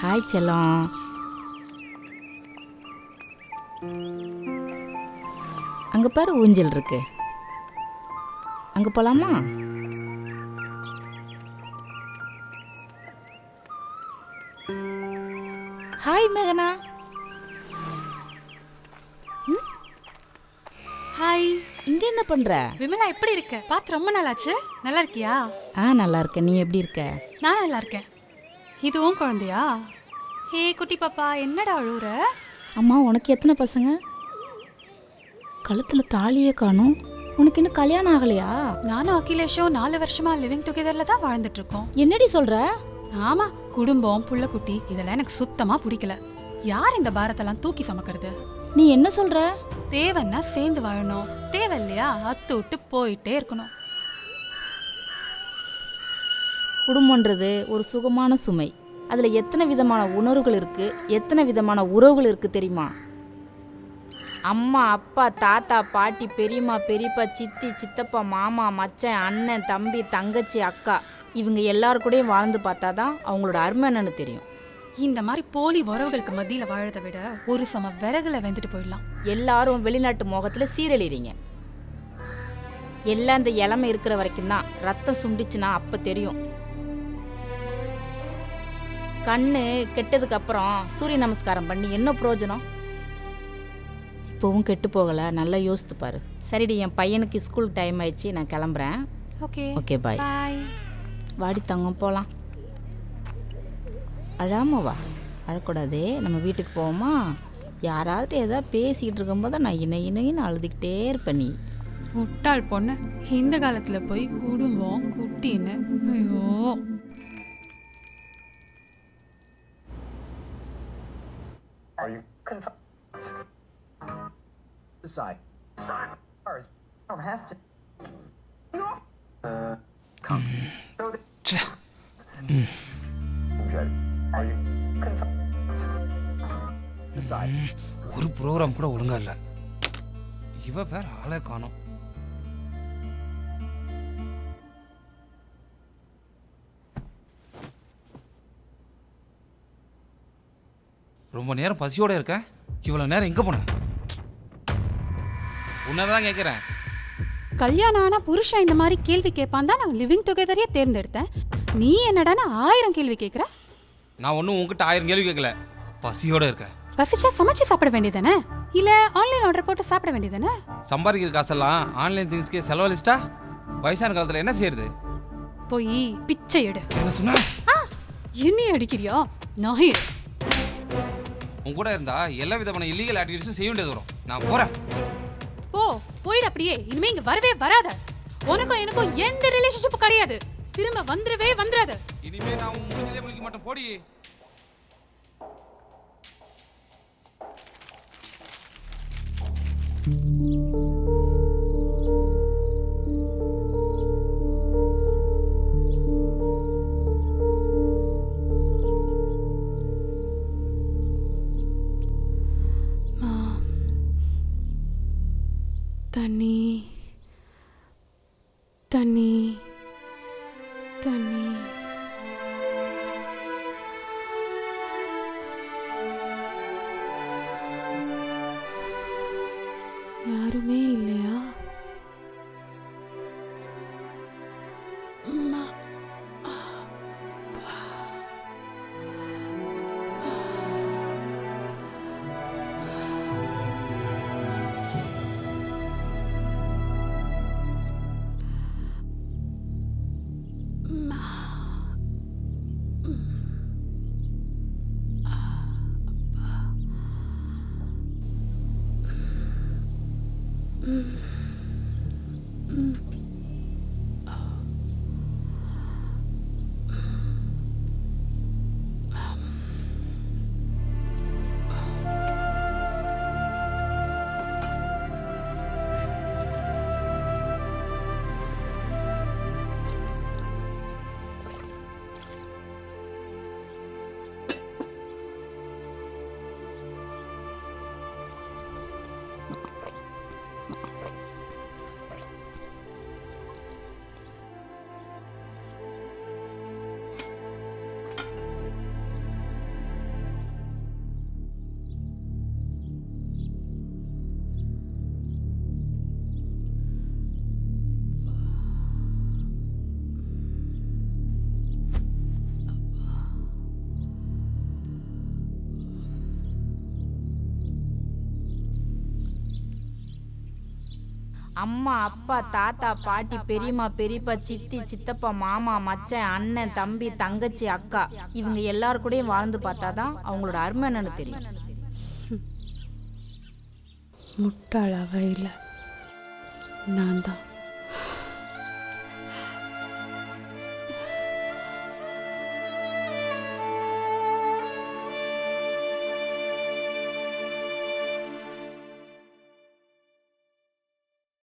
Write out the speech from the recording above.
Hi செல்லம். அங்கே பாரு ஊஞ்சல் இருக்கு, அங்கே போகலாமா? ஹாய் மேகனா. ஹாய். இங்கே என்ன பண்ணுற? விமலா எப்படி இருக்க? பார்த்து ரொம்ப நாள் ஆச்சு. நல்லா இருக்கியா? நல்லா இருக்கேன். நீ எப்படி இருக்க? நான் நல்லா இருக்கேன். இதுவும் குழந்தையா? ஹே குட்டி பாப்பா, என்னடா அழுவுற? அம்மா, உனக்கு எத்தனை பசங்க? கழுத்தில் தாலியே காணும். உனக்கு இன்னும் கல்யாணம் ஆகலையா? நானும் அகிலேஷும் 4 வருஷமா லிவிங் டுகெதர்ல தான் வாழ்ந்துட்டு இருக்கோம். என்னடி சொல்ற? ஆமா, குடும்பம் புள்ள குட்டி இதெல்லாம் எனக்கு சுத்தமா பிடிக்கல. யார் இந்த பாரத்தெல்லாம் தூக்கி சமக்கிறது? நீ என்ன சொல்ற? தேவைன்னா சேர்ந்து வாழணும், தேவை இல்லையா அத்து விட்டு போயிட்டே இருக்கணும். குடும்பன்றது ஒரு சுகமான சுமை. அதில் எத்தனை விதமான உணர்வுகள் இருக்குது, எத்தனை விதமான உறவுகள் இருக்குது தெரியுமா? அம்மா, அப்பா, தாத்தா, பாட்டி, பெரியம்மா, பெரியப்பா, சித்தி, சித்தப்பா, மாமா, மச்சான், அண்ணன், தம்பி, தங்கச்சி, அக்கா, இவங்க எல்லாரும் கூடயும் வாழ்ந்து பார்த்தா தான் அவங்களோட அருமை என்னன்னு தெரியும். இந்த மாதிரி போலி உறவுகளுக்கு மத்தியில் வாழறதை விட ஒரு சம விறகுல வெந்துட்டு போயிடலாம். எல்லாரும் வெளிநாட்டு மோகத்தில் சீரழிறீங்க. எல்லாம் இந்த இளமை இருக்கிற வரைக்கும் தான். ரத்தம் சுண்டிச்சுன்னா அப்போ தெரியும். கண்ணு கெட்டதுக்கு அப்புறம் சூரிய நமஸ்காரம் பண்ணி என்ன பிரயோஜனம்? இப்போவும் கெட்டு போகலை, நல்லா யோசித்து பாரு. சரிடி, என் பையனுக்கு ஸ்கூல் டைம் ஆயிடுச்சு, நான் கிளம்புறேன். ஓகே ஓகே, பாய். வாடி தங்கம், போகலாம். அழாம வா, அழக்கூடாது. நம்ம வீட்டுக்கு போவோமா? யாராவது ஏதாவது பேசிக்கிட்டு இருக்கும்போது நான் இணையின்னு அழுதுகிட்டே இருப்பேன். நீ முட்டாள் பொண்ணு, இந்த காலத்துல போய் குடும்பம் குட்டின்னு. ஐயோ, Are you confused? Decide. Ours don't have to. Come. Are you confused? Decide. ஒரு ப்ரோக்ராம் கூட ஒழுங்கா இல்ல. இவ வேற ஆளே காணோம். ரொம்ப நேரம் பசியோட இருக்க. இவ்வளவு நேரம் எங்க போன? உன்னதான் கேட்கிறேன். கல்யாணம் ஆனா புருஷன் இந்த மாதிரி கேள்வி கேட்பான் தான் நான் லிவிங் டுகெதரையே தேர்ந்தெடுத்தேன். நீ என்னடானா 1000 கேள்வி கேட்குற. நான் ஒன்றும் உங்ககிட்ட 1000 கேள்வி கேட்கல. பசியோட இருக்க. பசிச்சா சமைச்சு சாப்பிட வேண்டியதானே, இல்ல ஆன்லைன் ஆர்டர் போட்டு சாப்பிட வேண்டியதானே? சம்பாதிக்கிற காசெல்லாம் ஆன்லைன் திங்ஸ்க்கே செலவழிச்சிட்டா வயசான காலத்துல என்ன செய்யறது? போய் பிச்சை எடு. என்ன சொன்ன? என்ன அடிக்கிறியா? நாயே, உன் கூட இருந்தா எல்லா விதமான இல்லீகல் ஆக்டிவிட்டிஸும் செய்ய வேண்டியது வரும். நான் போறேன். போயிடு அப்படியே. இனிமே இங்க வரவே வராத. உனக்கும் எனக்கும் எந்த ரிலேஷன்ஷிப்பும் கிடையாது. திரும்ப வந்துடவே வந்துடாத. இனிமே நான் உன் மூஞ்சிலே முழிக்க மாட்டேன். போடி. தண்ணி தண்ணி தண்ணி. யாருமே இல்லையா? அம்மா அப்பா தாத்தா பாட்டி பெரியம்மா பெரியப்பா சித்தி சித்தப்பா மாமா மச்சான் அண்ணன் தம்பி தங்கச்சி அக்கா இவங்க எல்லாரு கூடயும் வாழ்ந்து பார்த்தாதான் அவங்களோட அருமை என்னன்னு தெரியும். முட்டாளாவ இல்லை, நான் தான்.